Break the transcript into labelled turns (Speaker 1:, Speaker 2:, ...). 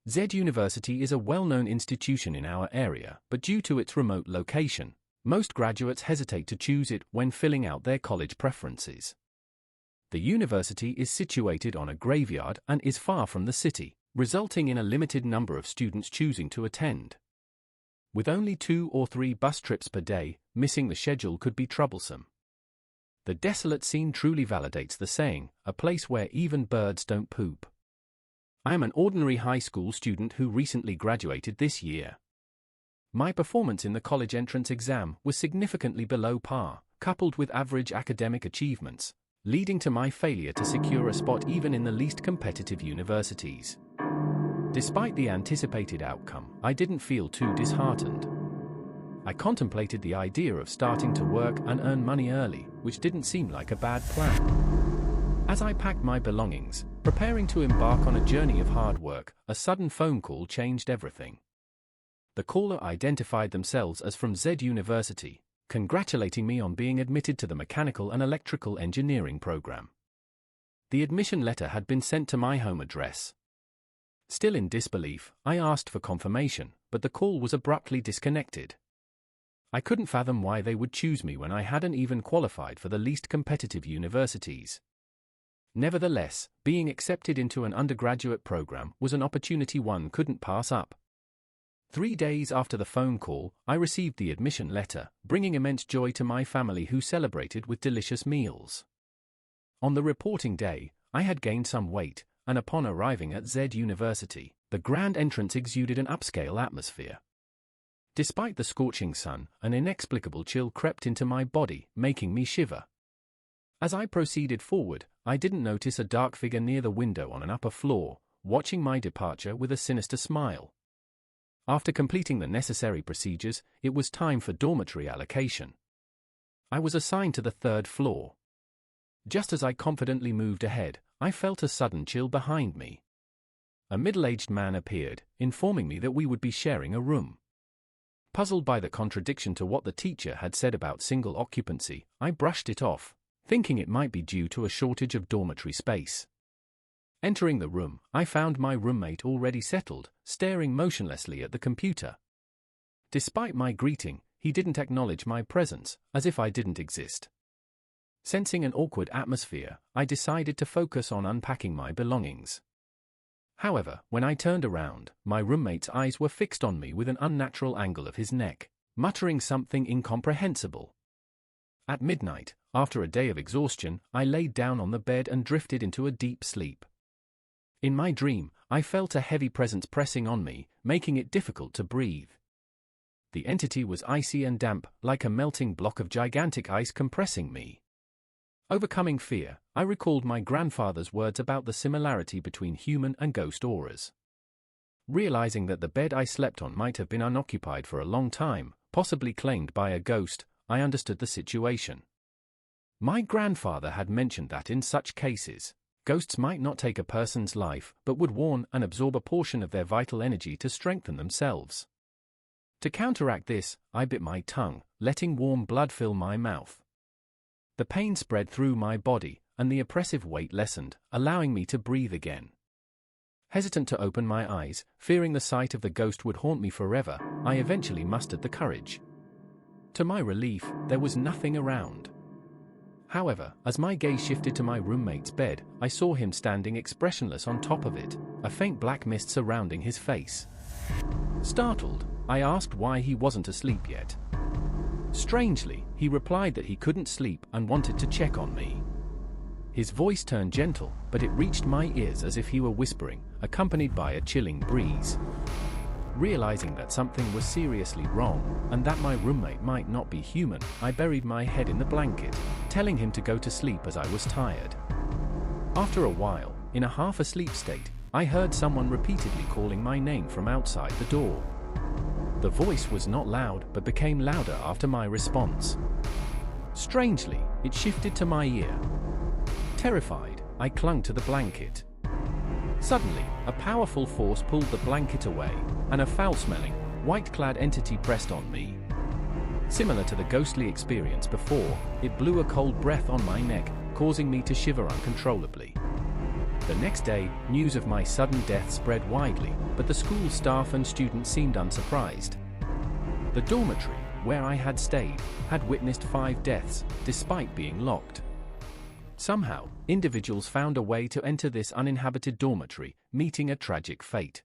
Speaker 1: Z University is a well-known institution in our area, but due to its remote location, most graduates hesitate to choose it when filling out their college preferences. The university is situated on a graveyard and is far from the city, resulting in a limited number of students choosing to attend. With only 2 or 3 bus trips per day, missing the schedule could be troublesome. The desolate scene truly validates the saying, a place where even birds don't poop. I am an ordinary high school student who recently graduated this year. My performance in the college entrance exam was significantly below par, coupled with average academic achievements, leading to my failure to secure a spot even in the least competitive universities. Despite the anticipated outcome, I didn't feel too disheartened. I contemplated the idea of starting to work and earn money early, which didn't seem like a bad plan. As I packed my belongings, preparing to embark on a journey of hard work, a sudden phone call changed everything. The caller identified themselves as from Z University, congratulating me on being admitted to the Mechanical and Electrical Engineering program. The admission letter had been sent to my home address. Still in disbelief, I asked for confirmation, but the call was abruptly disconnected. I couldn't fathom why they would choose me when I hadn't even qualified for the least competitive universities. Nevertheless, being accepted into an undergraduate program was an opportunity one couldn't pass up. 3 days after the phone call, I received the admission letter, bringing immense joy to my family who celebrated with delicious meals. On the reporting day, I had gained some weight, and upon arriving at Z University, the grand entrance exuded an upscale atmosphere. Despite the scorching sun, an inexplicable chill crept into my body, making me shiver. As I proceeded forward, I didn't notice a dark figure near the window on an upper floor, watching my departure with a sinister smile. After completing the necessary procedures, it was time for dormitory allocation. I was assigned to the 3rd floor. Just as I confidently moved ahead, I felt a sudden chill behind me. A middle-aged man appeared, informing me that we would be sharing a room. Puzzled by the contradiction to what the teacher had said about single occupancy, I brushed it off, thinking it might be due to a shortage of dormitory space. Entering the room, I found my roommate already settled, staring motionlessly at the computer. Despite my greeting, he didn't acknowledge my presence, as if I didn't exist. Sensing an awkward atmosphere, I decided to focus on unpacking my belongings. However, when I turned around, my roommate's eyes were fixed on me with an unnatural angle of his neck, muttering something incomprehensible. At midnight, after a day of exhaustion, I laid down on the bed and drifted into a deep sleep. In my dream, I felt a heavy presence pressing on me, making it difficult to breathe. The entity was icy and damp, like a melting block of gigantic ice compressing me. Overcoming fear, I recalled my grandfather's words about the similarity between human and ghost auras. Realizing that the bed I slept on might have been unoccupied for a long time, possibly claimed by a ghost, I understood the situation. My grandfather had mentioned that in such cases, ghosts might not take a person's life but would warn and absorb a portion of their vital energy to strengthen themselves. To counteract this, I bit my tongue, letting warm blood fill my mouth. The pain spread through my body, and the oppressive weight lessened, allowing me to breathe again. Hesitant to open my eyes, fearing the sight of the ghost would haunt me forever, I eventually mustered the courage. To my relief, there was nothing around. However, as my gaze shifted to my roommate's bed, I saw him standing expressionless on top of it, a faint black mist surrounding his face. Startled, I asked why he wasn't asleep yet. Strangely, he replied that he couldn't sleep and wanted to check on me. His voice turned gentle, but it reached my ears as if he were whispering, accompanied by a chilling breeze. Realizing that something was seriously wrong, and that my roommate might not be human, I buried my head in the blanket, telling him to go to sleep as I was tired. After a while, in a half-asleep state, I heard someone repeatedly calling my name from outside the door. The voice was not loud, but became louder after my response. Strangely, it shifted to my ear. Terrified, I clung to the blanket. Suddenly, a powerful force pulled the blanket away, and a foul-smelling, white-clad entity pressed on me. Similar to the ghostly experience before, it blew a cold breath on my neck, causing me to shiver uncontrollably. The next day, news of my sudden death spread widely, but the school staff and students seemed unsurprised. The dormitory, where I had stayed, had witnessed 5 deaths, despite being locked. Somehow, individuals found a way to enter this uninhabited dormitory, meeting a tragic fate.